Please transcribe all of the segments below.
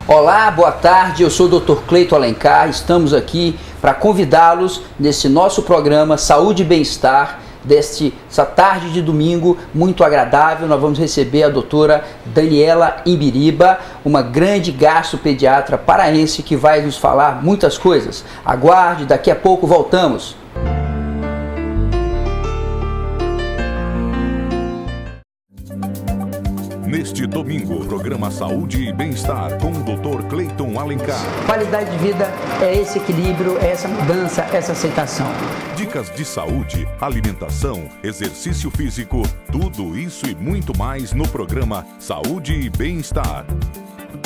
Olá, boa tarde, eu sou o Dr. Cleiton Alencar, estamos aqui para convidá-los nesse nosso programa Saúde e Bem-Estar, dessa tarde de domingo muito agradável. Nós vamos receber a doutora Daniela Imbiriba, uma grande gastropediatra paraense que vai nos falar muitas coisas. Aguarde, daqui a pouco voltamos. Neste domingo, programa Saúde e Bem-Estar com o Dr. Cleiton Alencar. Qualidade de vida é esse equilíbrio, é essa mudança, essa aceitação. Dicas de saúde, alimentação, exercício físico, tudo isso e muito mais no programa Saúde e Bem-Estar.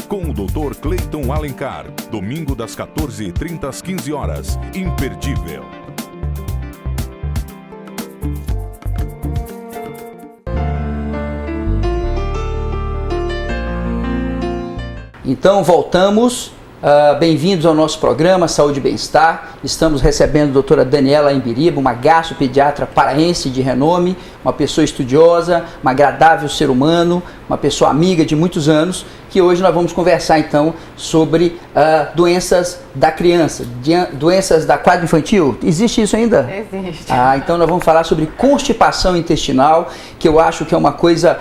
Com o Dr. Cleiton Alencar, domingo das 14h30 às 15 horas. Imperdível. Então voltamos, bem-vindos ao nosso programa Saúde e Bem-Estar. Estamos recebendo a doutora Daniela Imbiriba, uma gastropediatra paraense de renome, uma pessoa estudiosa, um agradável ser humano, uma pessoa amiga de muitos anos, que hoje nós vamos conversar então sobre doenças da criança, doenças da quadro infantil. Existe isso ainda? Existe. Então nós vamos falar sobre constipação intestinal, que eu acho que é uma coisa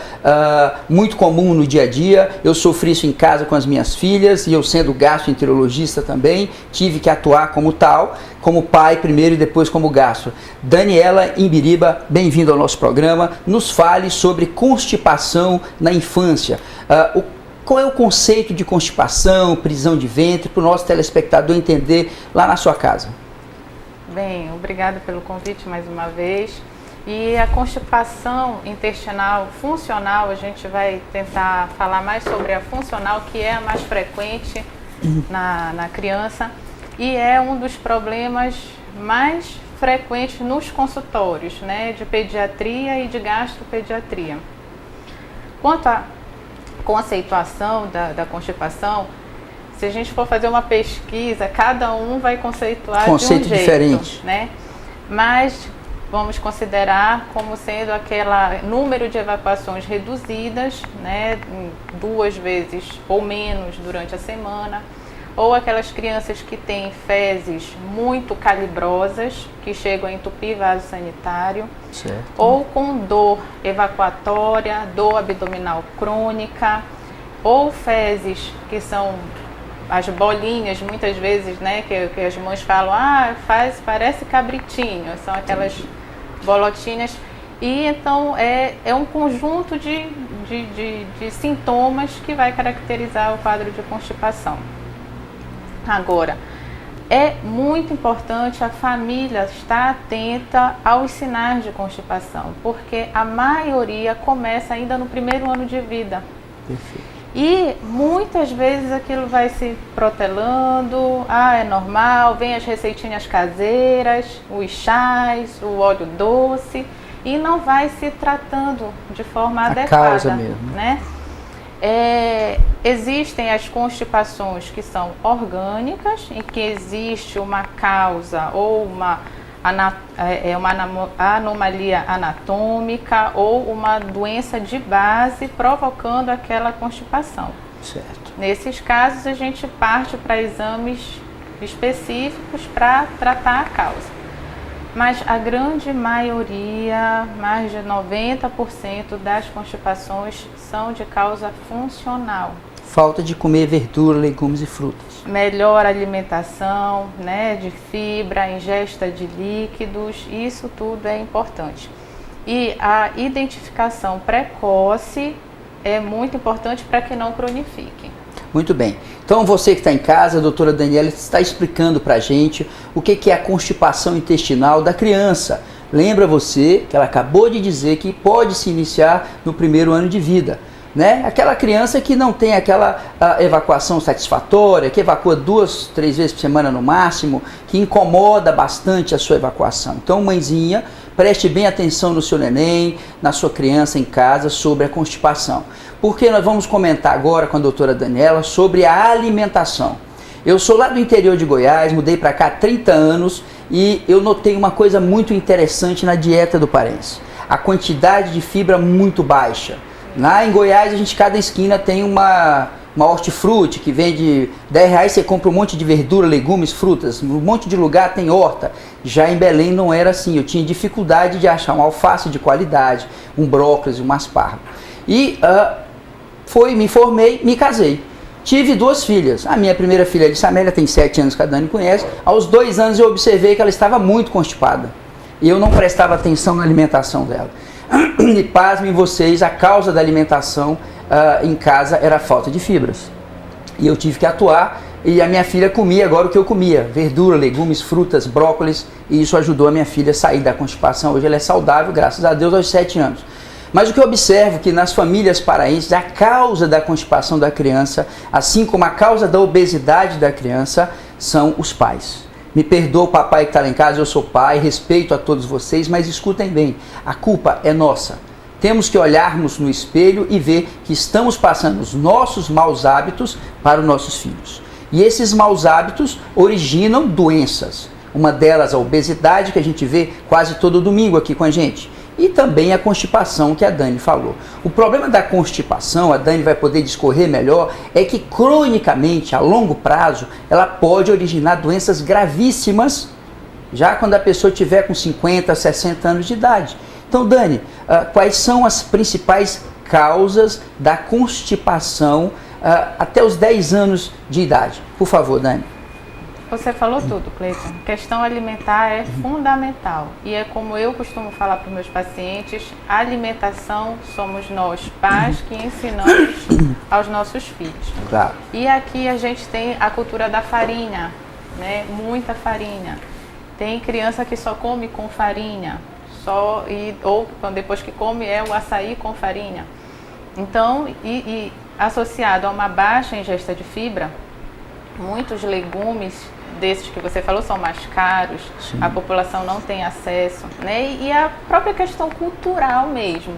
muito comum no dia a dia. Eu sofri isso em casa com as minhas filhas e eu, sendo gastroenterologista também, tive que atuar como tal, como pai primeiro e depois como gastro. Daniela Imbiriba, bem-vindo ao nosso programa. Nos fale sobre constipação na infância. Qual é o conceito de constipação, prisão de ventre, para o nosso telespectador entender lá na sua casa? Bem, obrigada pelo convite mais uma vez. E a constipação intestinal funcional, a gente vai tentar falar mais sobre a funcional, que é a mais frequente na criança e é um dos problemas mais frequentes nos consultórios, né, de pediatria e de gastropediatria. Quanto à conceituação da constipação, se a gente for fazer uma pesquisa, cada um vai conceituar conceito de um jeito, diferente, né? Mas vamos considerar como sendo aquele número de evacuações reduzidas, né, 2 vezes ou menos durante a semana, ou aquelas crianças que têm fezes muito calibrosas, que chegam a entupir vaso sanitário, certo, ou com dor evacuatória, dor abdominal crônica, ou fezes que são as bolinhas, muitas vezes, né, que as mães falam, parece cabritinho, são aquelas bolotinhas. E então é um conjunto de sintomas que vai caracterizar o quadro de constipação. Agora, é muito importante a família estar atenta aos sinais de constipação, porque a maioria começa ainda no primeiro ano de vida. Perfeito. E muitas vezes aquilo vai se protelando, é normal, vem as receitinhas caseiras, os chás, o óleo doce, e não vai se tratando de forma adequada. Causa mesmo, né? Existem as constipações que são orgânicas, em que existe uma causa ou uma anomalia anatômica ou uma doença de base provocando aquela constipação. Certo. Nesses casos, a gente parte para exames específicos para tratar a causa. Mas a grande maioria, mais de 90% das constipações são de causa funcional. Falta de comer verdura, legumes e frutas. Melhor alimentação, né, de fibra, ingesta de líquidos, isso tudo é importante. E a identificação precoce é muito importante para que não cronifique. Muito bem. Então você que está em casa, a doutora Daniela está explicando para a gente o que é a constipação intestinal da criança. Lembra você que ela acabou de dizer que pode se iniciar no primeiro ano de vida, né? Aquela criança que não tem aquela evacuação satisfatória, que evacua 2, 3 vezes por semana no máximo, que incomoda bastante a sua evacuação. Então, mãezinha, preste bem atenção no seu neném, na sua criança em casa, sobre a constipação. Porque nós vamos comentar agora com a doutora Daniela sobre a alimentação. Eu sou lá do interior de Goiás, mudei para cá há 30 anos e eu notei uma coisa muito interessante na dieta do paraense. A quantidade de fibra muito baixa. Lá em Goiás, cada esquina tem uma uma hortifruti que vende R$10, você compra um monte de verdura, legumes, frutas, um monte de lugar tem horta. Já em Belém não era assim, eu tinha dificuldade de achar um alface de qualidade, um brócolis, um aspargo. E me formei, me casei. Tive 2 filhas. A minha primeira filha, a Samélia, tem 7 anos que a Dani conhece. Aos 2 anos eu observei que ela estava muito constipada. E eu não prestava atenção na alimentação dela. E pasmem vocês, a causa da alimentação em casa era a falta de fibras. E eu tive que atuar, e a minha filha comia agora o que eu comia: verdura, legumes, frutas, brócolis, e isso ajudou a minha filha a sair da constipação. Hoje ela é saudável, graças a Deus, aos 7 anos. Mas o que eu observo é que nas famílias paraenses, a causa da constipação da criança, assim como a causa da obesidade da criança, são os pais. Me perdoa o papai que está lá em casa, eu sou pai, respeito a todos vocês, mas escutem bem, a culpa é nossa. Temos que olharmos no espelho e ver que estamos passando os nossos maus hábitos para os nossos filhos. E esses maus hábitos originam doenças. Uma delas, a obesidade, que a gente vê quase todo domingo aqui com a gente. E também a constipação, que a Dani falou. O problema da constipação, a Dani vai poder discorrer melhor, é que cronicamente, a longo prazo, ela pode originar doenças gravíssimas, já quando a pessoa tiver com 50, 60 anos de idade. Então, Dani, quais são as principais causas da constipação até os 10 anos de idade? Por favor, Dani. Você falou tudo, Cleiton. A questão alimentar é fundamental. E é como eu costumo falar para os meus pacientes, a alimentação somos nós, pais, que ensinamos aos nossos filhos. Claro. E aqui a gente tem a cultura da farinha, né? Muita farinha. Tem criança que só come com farinha, ou depois que come é o açaí com farinha. Então, e associado a uma baixa ingesta de fibra, muitos legumes desses que você falou são mais caros. Sim. A população não tem acesso, né? E a própria questão cultural mesmo,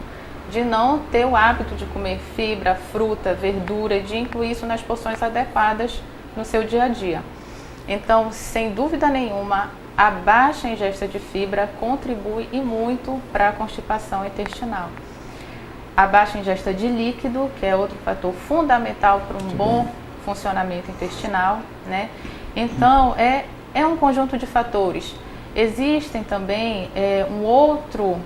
de não ter o hábito de comer fibra, fruta, verdura, de incluir isso nas porções adequadas no seu dia a dia. Então, sem dúvida nenhuma, a baixa ingesta de fibra contribui e muito para a constipação intestinal. A baixa ingesta de líquido, que é outro fator fundamental para um bom funcionamento intestinal, né? Então, é um conjunto de fatores. Existem também um outro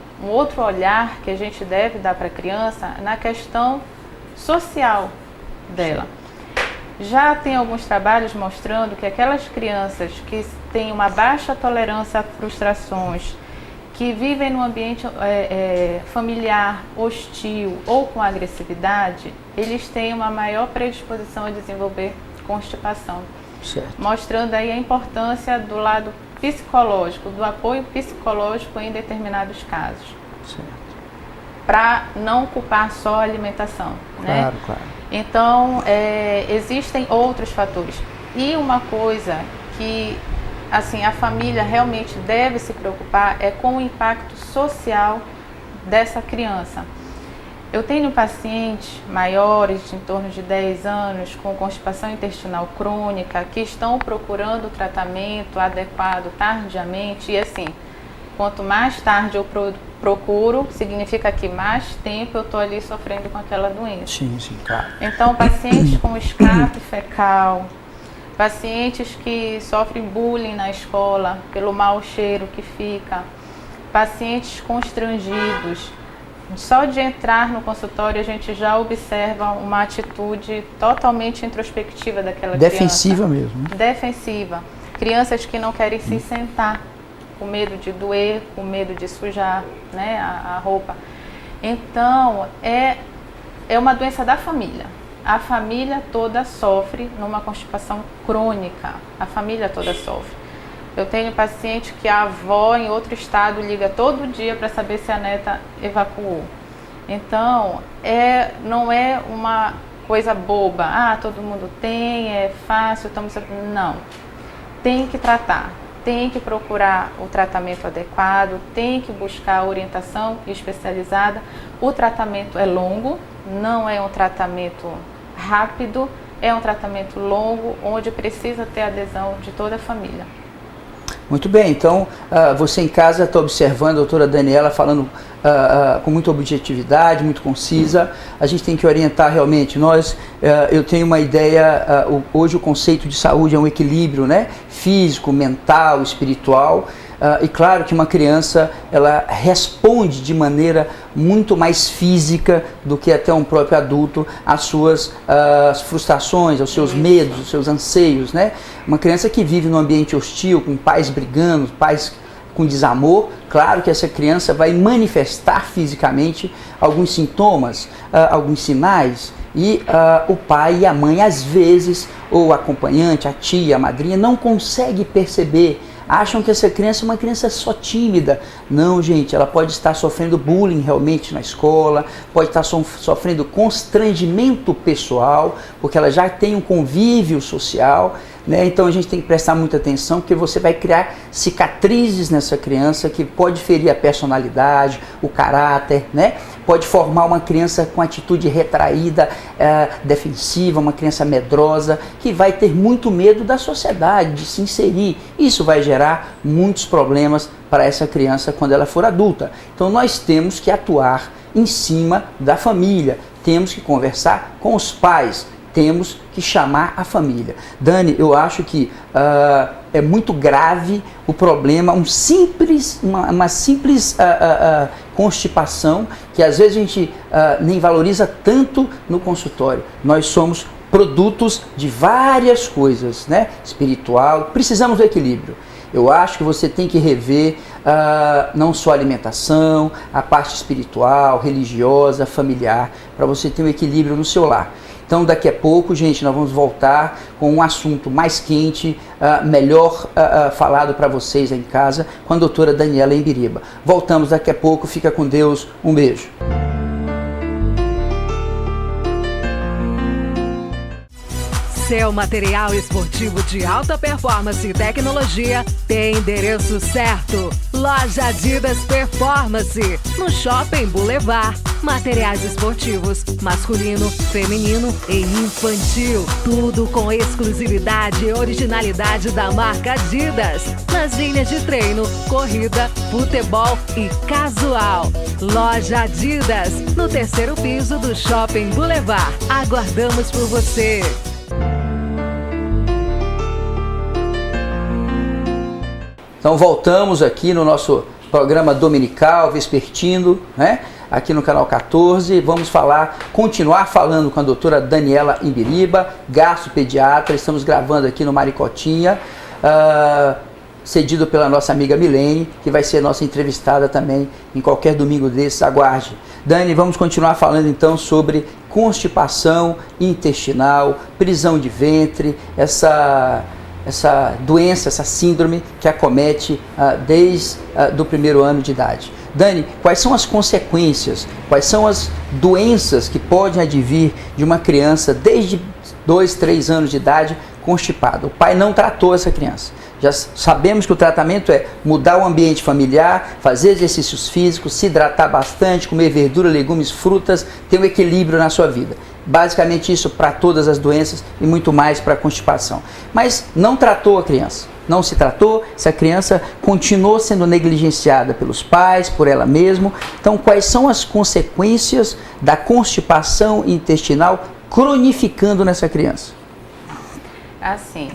olhar que a gente deve dar para a criança na questão social dela. Já tem alguns trabalhos mostrando que aquelas crianças que têm uma baixa tolerância a frustrações, que vivem num ambiente familiar hostil ou com agressividade, eles têm uma maior predisposição a desenvolver constipação. Certo. Mostrando aí a importância do lado psicológico, do apoio psicológico em determinados casos. Certo. Para não culpar só a alimentação. Claro, né? claro. Então, existem outros fatores. E uma coisa que assim, a família realmente deve se preocupar é com o impacto social dessa criança. Eu tenho pacientes maiores, de em torno de 10 anos, com constipação intestinal crônica, que estão procurando tratamento adequado tardiamente. E assim, quanto mais tarde eu procuro, significa que mais tempo eu estou ali sofrendo com aquela doença. Sim, claro. Então, pacientes com escape fecal, pacientes que sofrem bullying na escola pelo mau cheiro que fica, pacientes constrangidos. Só de entrar no consultório a gente já observa uma atitude totalmente introspectiva daquela defensiva criança. Mesmo. Defensiva. Crianças que não querem se sentar, com medo de doer, com medo de sujar, né, a roupa. Então, é uma doença da família. A família toda sofre numa constipação crônica. A família toda sofre. Eu tenho paciente que a avó em outro estado liga todo dia para saber se a neta evacuou. Então, não é uma coisa boba. Ah, todo mundo tem, é fácil, estamos... Não. Tem que tratar. Tem que procurar o tratamento adequado, tem que buscar a orientação especializada. O tratamento é longo, não é um tratamento rápido, é um tratamento longo, onde precisa ter adesão de toda a família. Muito bem, então você em casa está observando a doutora Daniela falando com muita objetividade, muito concisa. A gente tem que orientar realmente. Eu tenho uma ideia, hoje o conceito de saúde é um equilíbrio, né? Físico, mental, espiritual. E claro que uma criança, ela responde de maneira muito mais física do que até um próprio adulto às suas frustrações, aos seus medos, aos seus anseios, né? Uma criança que vive num ambiente hostil, com pais brigando, pais com desamor, claro que essa criança vai manifestar fisicamente alguns sintomas, alguns sinais, e o pai e a mãe, às vezes, ou o acompanhante, a tia, a madrinha, não consegue perceber. Acham que essa criança é uma criança só tímida. Não, gente, ela pode estar sofrendo bullying realmente na escola, pode estar sofrendo constrangimento pessoal, porque ela já tem um convívio social, né? Então a gente tem que prestar muita atenção, porque você vai criar cicatrizes nessa criança que pode ferir a personalidade, o caráter, né? Pode formar uma criança com atitude retraída, defensiva, uma criança medrosa, que vai ter muito medo da sociedade, de se inserir. Isso vai gerar muitos problemas para essa criança quando ela for adulta. Então nós temos que atuar em cima da família, temos que conversar com os pais, temos que chamar a família. Dani, eu acho que é muito grave o problema, uma simples constipação, que às vezes a gente nem valoriza tanto no consultório. Nós somos produtos de várias coisas, né? Espiritual, precisamos do equilíbrio. Eu acho que você tem que rever não só a alimentação, a parte espiritual, religiosa, familiar, para você ter um equilíbrio no seu lar. Então daqui a pouco, gente, nós vamos voltar com um assunto mais quente, melhor falado para vocês em casa, com a doutora Daniela Imbiriba. Voltamos daqui a pouco, fica com Deus, um beijo. Seu material esportivo de alta performance e tecnologia tem endereço certo. Loja Adidas Performance, no Shopping Boulevard. Materiais esportivos, masculino, feminino e infantil. Tudo com exclusividade e originalidade da marca Adidas. Nas linhas de treino, corrida, futebol e casual. Loja Adidas, no 3º piso do Shopping Boulevard. Aguardamos por você. Então voltamos aqui no nosso programa dominical, vespertino, né? Aqui no canal 14, vamos continuar falando com a doutora Daniela Imbiriba, gastropediatra. Estamos gravando aqui no Maricotinha, cedido pela nossa amiga Milene, que vai ser nossa entrevistada também em qualquer domingo desses, aguarde. Dani, vamos continuar falando então sobre constipação intestinal, prisão de ventre, essa doença, essa síndrome que acomete desde do 1º ano de idade. Dani, quais são as consequências, quais são as doenças que podem advir de uma criança desde 2, 3 anos de idade constipada? O pai não tratou essa criança. Já sabemos que o tratamento é mudar o ambiente familiar, fazer exercícios físicos, se hidratar bastante, comer verdura, legumes, frutas, ter um equilíbrio na sua vida. Basicamente isso para todas as doenças e muito mais para a constipação. Mas não tratou a criança, não se tratou, essa criança continuou sendo negligenciada pelos pais, por ela mesma. Então quais são as consequências da constipação intestinal cronificando nessa criança? Assim,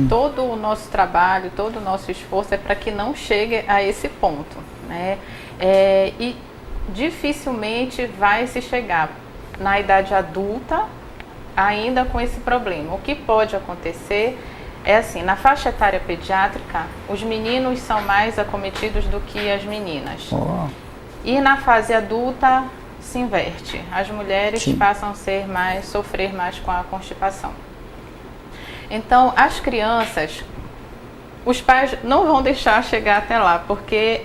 todo o nosso trabalho, todo o nosso esforço é para que não chegue a esse ponto, né? E dificilmente vai se chegar na idade adulta ainda com esse problema. O que pode acontecer é assim, na faixa etária pediátrica, os meninos são mais acometidos do que as meninas. Oh. E na fase adulta se inverte. As mulheres passam a sofrer mais com a constipação. Então, as crianças, os pais não vão deixar chegar até lá, porque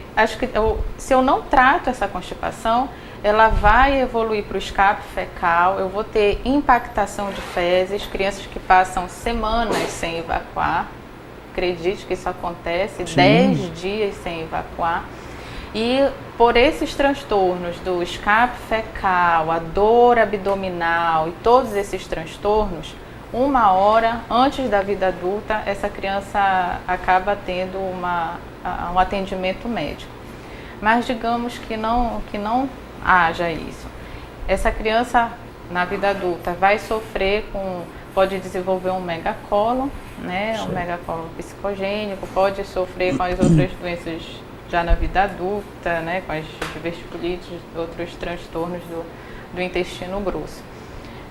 se eu não trato essa constipação, ela vai evoluir para o escape fecal, eu vou ter impactação de fezes, crianças que passam semanas sem evacuar, acredite que isso acontece, 10 dias sem evacuar. E por esses transtornos do escape fecal, a dor abdominal e todos esses transtornos, 1 hora antes da vida adulta, essa criança acaba tendo um atendimento médico. Mas digamos que não haja isso. Essa criança, na vida adulta, vai sofrer pode desenvolver um megacólon, né? Um megacólon psicogênico, pode sofrer com as outras doenças já na vida adulta, né? Com as diverticulites, outros transtornos do intestino grosso.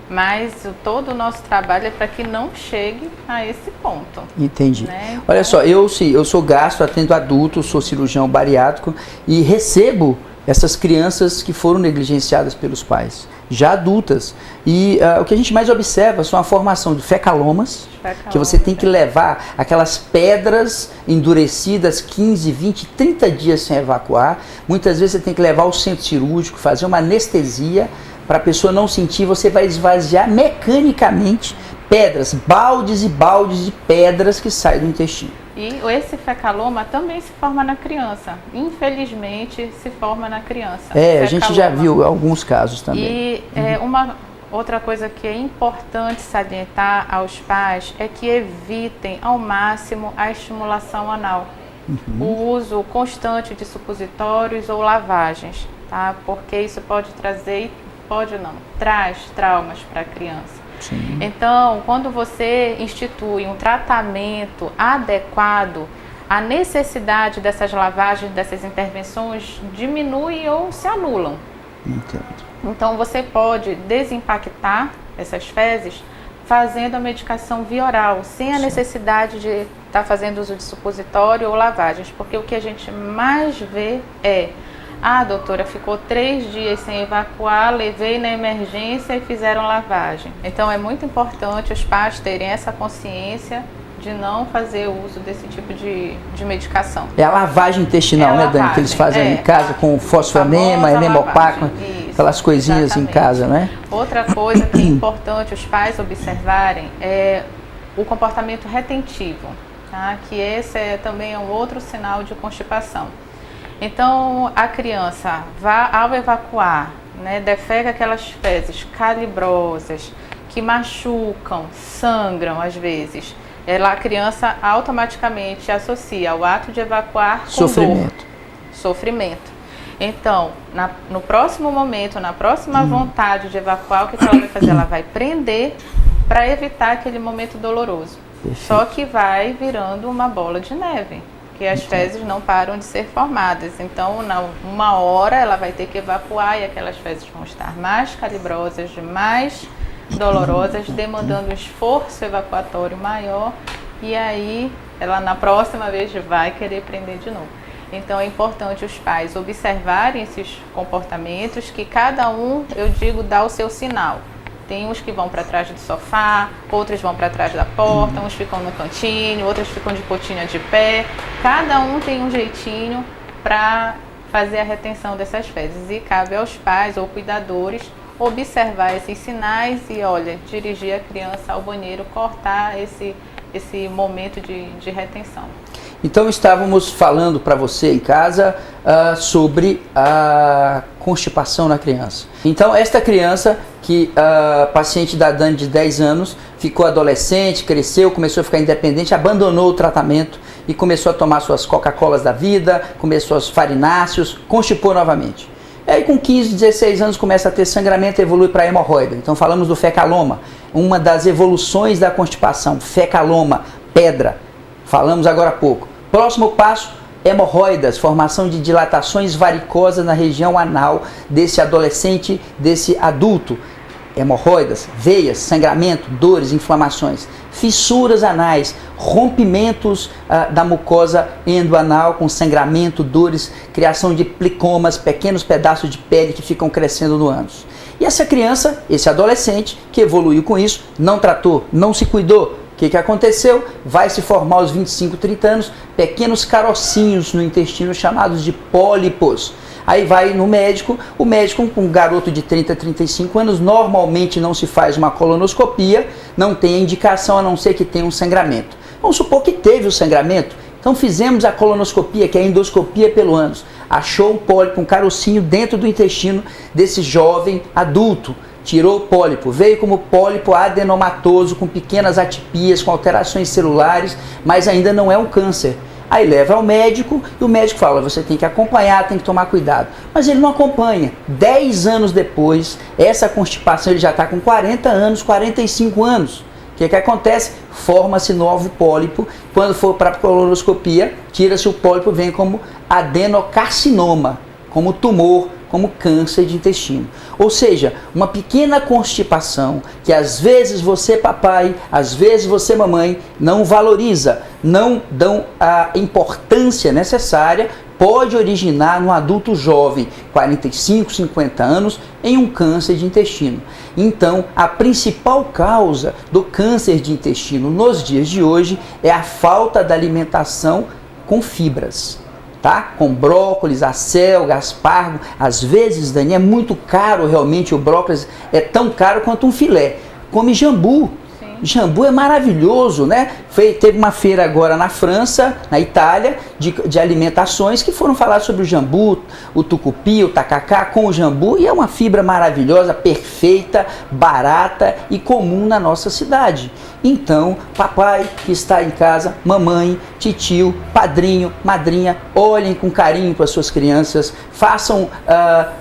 Mas todo o nosso trabalho é para que não chegue a esse ponto. Entendi. Né? Então, olha só, eu sou gastro, atendo adultos, sou cirurgião bariátrico e recebo essas crianças que foram negligenciadas pelos pais, já adultas. E o que a gente mais observa são a formação de fecalomas, que você tem que levar aquelas pedras endurecidas 15, 20, 30 dias sem evacuar. Muitas vezes você tem que levar ao centro cirúrgico, fazer uma anestesia, para a pessoa não sentir. Você vai esvaziar mecanicamente pedras, baldes e baldes de pedras que saem do intestino. E esse fecaloma também se forma na criança. Infelizmente, se forma na criança. A gente já viu alguns casos também. E uma outra coisa que é importante salientar aos pais é que evitem ao máximo a estimulação anal. O uso constante de supositórios ou lavagens, tá? Porque isso pode trazer, traz traumas para a criança. Sim. Então, quando você institui um tratamento adequado, a necessidade dessas lavagens, dessas intervenções diminui ou se anulam. Entendo. Então, você pode desimpactar essas fezes fazendo a medicação via oral, sem a necessidade de estar fazendo uso de supositório ou lavagens, porque o que a gente mais vê é: doutora, ficou 3 dias sem evacuar, levei na emergência e fizeram lavagem. Então é muito importante os pais terem essa consciência de não fazer uso desse tipo de medicação. É a lavagem intestinal, né, Dani? Que eles fazem em casa com fosfonema, enema opaco, aquelas coisinhas em casa, né? Outra coisa que é importante os pais observarem é o comportamento retentivo, tá? Que esse também é um outro sinal de constipação. Então, a criança, ao evacuar, né, defega aquelas fezes calibrosas, que machucam, sangram às vezes. A criança automaticamente associa o ato de evacuar com dor, sofrimento. Então, no próximo momento, na próxima vontade de evacuar, o que ela vai fazer? Ela vai prender para evitar aquele momento doloroso. Perfeito. Só que vai virando uma bola de neve. Que as fezes não param de ser formadas. Então, uma hora ela vai ter que evacuar e aquelas fezes vão estar mais calibrosas, mais dolorosas, demandando um esforço evacuatório maior, e aí ela na próxima vez vai querer prender de novo. Então é importante os pais observarem esses comportamentos, que cada um, eu digo, dá o seu sinal. Tem uns que vão para trás do sofá, outros vão para trás da porta, uns ficam no cantinho, outros ficam de potinha de pé. Cada um tem um jeitinho para fazer a retenção dessas fezes. E cabe aos pais ou cuidadores observar esses sinais e, dirigir a criança ao banheiro, cortar esse momento de retenção. Então estávamos falando para você em casa sobre a constipação na criança. Então esta criança, que paciente da Dani de 10 anos, ficou adolescente, cresceu, começou a ficar independente, abandonou o tratamento e começou a tomar suas Coca-Colas da vida, começou os farináceos, constipou novamente. E aí com 15, 16 anos começa a ter sangramento e evolui para hemorroida. Então falamos do fecaloma, uma das evoluções da constipação, fecaloma, pedra. Falamos agora há pouco. Próximo passo, hemorroidas, formação de dilatações varicosas na região anal desse adolescente, desse adulto. Hemorroidas, veias, sangramento, dores, inflamações, fissuras anais, rompimentos da mucosa endoanal com sangramento, dores, criação de plicomas, pequenos pedaços de pele que ficam crescendo no ânus. E essa criança, esse adolescente que evoluiu com isso, não tratou, não se cuidou. O que aconteceu? Vai se formar aos 25, 30 anos, pequenos carocinhos no intestino chamados de pólipos. Aí vai no médico, o médico com um garoto de 30, 35 anos, normalmente não se faz uma colonoscopia, não tem indicação a não ser que tenha um sangramento. Vamos supor que teve o sangramento, então fizemos a colonoscopia, que é a endoscopia pelo ânus. Achou um pólipo, um carocinho dentro do intestino desse jovem adulto. tirou o pólipo, veio como pólipo adenomatoso, com pequenas atipias, com alterações celulares, mas ainda não é um câncer. Aí leva ao médico e o médico fala, você tem que acompanhar, tem que tomar cuidado. Mas ele não acompanha. 10 anos depois, essa constipação, ele já está com 40 anos, 45 anos. O que acontece? Forma-se novo pólipo. Quando for para a colonoscopia, tira-se o pólipo, vem como adenocarcinoma, como tumor, como câncer de intestino. Ou seja, uma pequena constipação que às vezes você, papai, às vezes você, mamãe, não valoriza, não dão a importância necessária, pode originar no adulto jovem, 45, 50 anos, em um câncer de intestino. Então, a principal causa do câncer de intestino nos dias de hoje é a falta da alimentação com fibras. Tá? Com brócolis, acelga, aspargo. Às vezes, Dani, é muito caro realmente o brócolis, é tão caro quanto um filé. Come jambu. Sim. Jambu é maravilhoso, né? Teve uma feira agora na França, na Itália, de alimentações que foram falar sobre o jambu, o tucupi, o tacacá com o jambu, e é uma fibra maravilhosa, perfeita, barata e comum na nossa cidade. Então, papai que está em casa, mamãe, titio, padrinho, madrinha, olhem com carinho para suas crianças, façam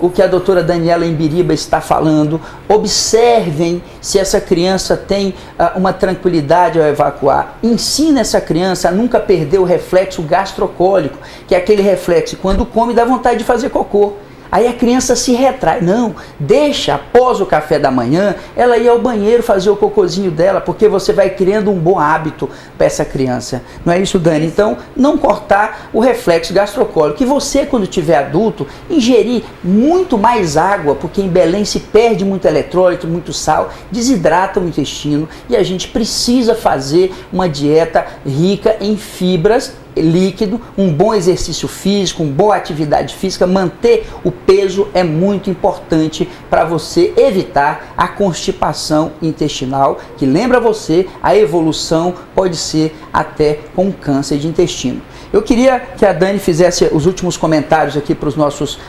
o que a doutora Daniela Imbiriba está falando, observem se essa criança tem uma tranquilidade ao evacuar, ensina essa criança a nunca perder o reflexo gastrocólico, que é aquele reflexo quando come dá vontade de fazer cocô. Aí a criança se retrai. Não, deixa após o café da manhã ela ir ao banheiro fazer o cocôzinho dela, porque você vai criando um bom hábito para essa criança. Não é isso, Dani? Então, não cortar o reflexo gastrocólico. E você, quando tiver adulto, ingerir muito mais água, porque em Belém se perde muito eletrólito, muito sal, desidrata o intestino e a gente precisa fazer uma dieta rica em fibras, líquido, um bom exercício físico, uma boa atividade física, manter o peso é muito importante para você evitar a constipação intestinal, que lembra você, a evolução pode ser até com câncer de intestino. Eu queria que a Dani fizesse os últimos comentários aqui para os nossos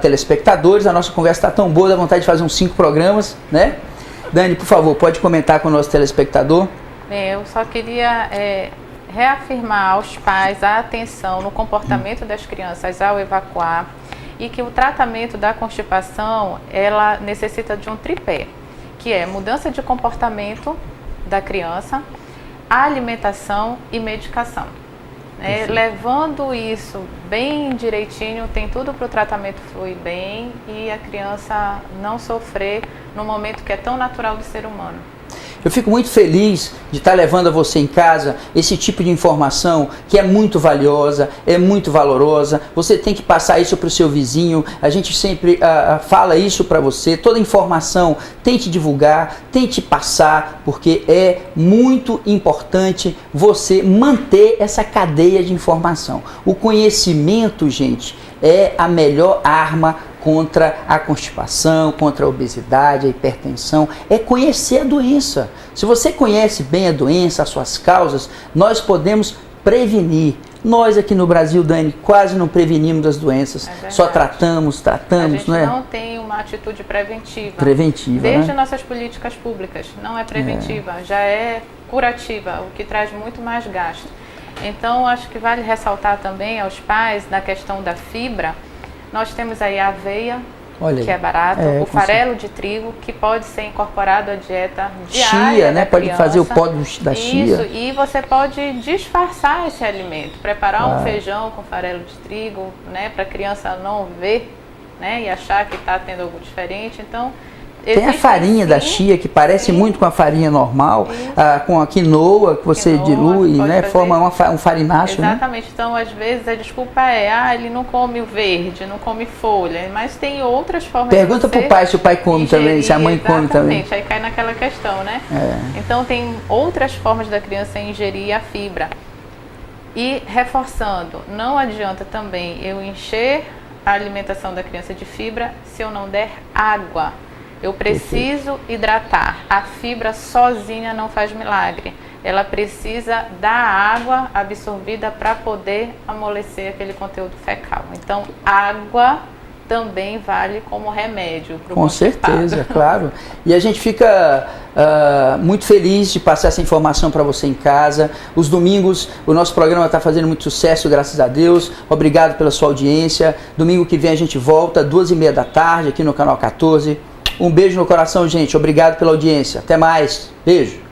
telespectadores. A nossa conversa está tão boa, dá vontade de fazer uns 5 programas, né? Dani, por favor, pode comentar com o nosso telespectador? Bem, eu só queria reafirmar aos pais a atenção no comportamento das crianças ao evacuar e que o tratamento da constipação, ela necessita de um tripé, que é mudança de comportamento da criança, alimentação e medicação. Levando isso bem direitinho, tem tudo para o tratamento fluir bem e a criança não sofrer no momento que é tão natural do ser humano. Eu fico muito feliz de estar levando a você em casa esse tipo de informação que é muito valiosa, é muito valorosa. Você tem que passar isso para o seu vizinho. A gente sempre fala isso para você. Toda informação tente divulgar, tente passar, porque é muito importante você manter essa cadeia de informação. O conhecimento, gente, é a melhor arma contra a constipação, contra a obesidade, a hipertensão, é conhecer a doença. Se você conhece bem a doença, as suas causas, nós podemos prevenir. Nós aqui no Brasil, Dani, quase não prevenimos as doenças, só tratamos, a gente não é? Não tem uma atitude preventiva. Desde nossas políticas públicas, não é preventiva, já é curativa, o que traz muito mais gasto. Então, acho que vale ressaltar também aos pais, na questão da fibra. Nós temos aí a aveia, que é barato, o farelo de trigo, que pode ser incorporado à dieta diária chia, né? Pode criança. fazer o pó da chia. Isso, e você pode disfarçar esse alimento, preparar um feijão com farelo de trigo, né? Para a criança não ver, né? E achar que está tendo algo diferente. Então, tem a farinha da chia, que parece muito com a farinha normal, com a quinoa, que você dilui, né? Forma um farináceo. Exatamente. Né? Então, às vezes, a desculpa é, ele não come o verde, não come folha, mas tem outras formas. Pergunta pro pai se o pai come também, se a mãe come também. Exatamente, aí cai naquela questão, né? Então, tem outras formas da criança ingerir a fibra. E, reforçando, não adianta também eu encher a alimentação da criança de fibra se eu não der água. Eu preciso hidratar. A fibra sozinha não faz milagre. Ela precisa da água absorvida para poder amolecer aquele conteúdo fecal. Então, água também vale como remédio para o Com certeza, claro. E a gente fica muito feliz de passar essa informação para você em casa. Os domingos, o nosso programa está fazendo muito sucesso, graças a Deus. Obrigado pela sua audiência. Domingo que vem a gente volta, 2h30 da tarde, aqui no Canal 14. Um beijo no coração, gente. Obrigado pela audiência. Até mais. Beijo.